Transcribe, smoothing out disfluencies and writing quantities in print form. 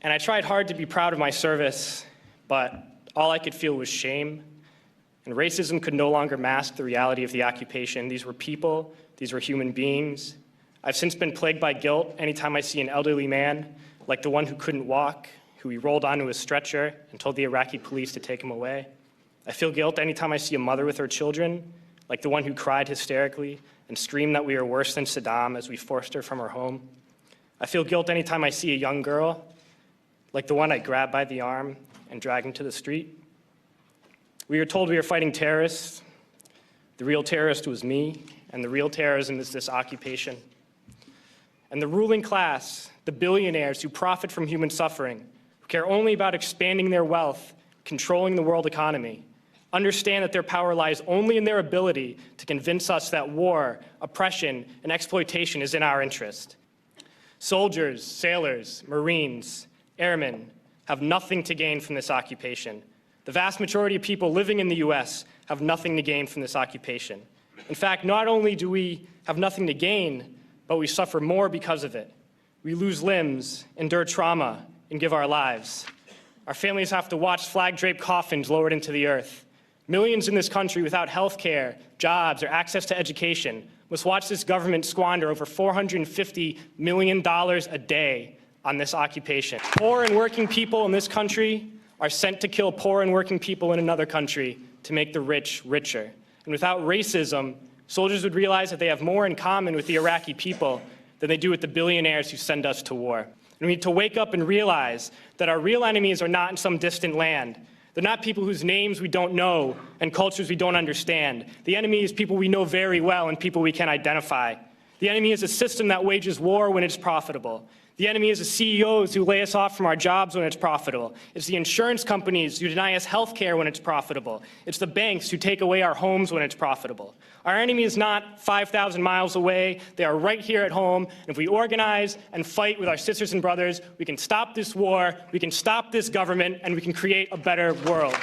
And I tried hard to be proud of my service, but all I could feel was shame. And racism could no longer mask the reality of the occupation. These were people, these were human beings. I've since been plagued by guilt anytime I see an elderly man, like the one who couldn't walk, who we rolled onto his stretcher and told the Iraqi police to take him away. I feel guilt anytime I see a mother with her children, like the one who cried hysterically and screamed that we are worse than Saddam as we forced her from her home. I feel guilt anytime I see a young girl, like the one I grabbed by the arm and dragged into the street. We were told we were fighting terrorists. The real terrorist was me, and the real terrorism is this occupation. And the ruling class, the billionaires who profit from human suffering, who care only about expanding their wealth, controlling the world economy, understand that their power lies only in their ability to convince us that war, oppression, and exploitation is in our interest. Soldiers, sailors, Marines, airmen have nothing to gain from this occupation. The vast majority of people living in the US have nothing to gain from this occupation. In fact, not only do we have nothing to gain, but we suffer more because of it. We lose limbs, endure trauma, and give our lives. Our families have to watch flag-draped coffins lowered into the earth. Millions in this country without health care, jobs, or access to education must watch this government squander over $450 million a day on this occupation. Poor and working people in this country are sent to kill poor and working people in another country to make the rich richer. And without racism, soldiers would realize that they have more in common with the Iraqi people than they do with the billionaires who send us to war. And we need to wake up and realize that our real enemies are not in some distant land. They're not people whose names we don't know and cultures we don't understand. The enemy is people we know very well and people we can identify. The enemy is a system that wages war when it's profitable. The enemy is the CEOs who lay us off from our jobs when it's profitable. It's the insurance companies who deny us health care when it's profitable. It's the banks who take away our homes when it's profitable. Our enemy is not 5,000 miles away. They are right here at home. And if we organize and fight with our sisters and brothers, we can stop this war, we can stop this government, and we can create a better world.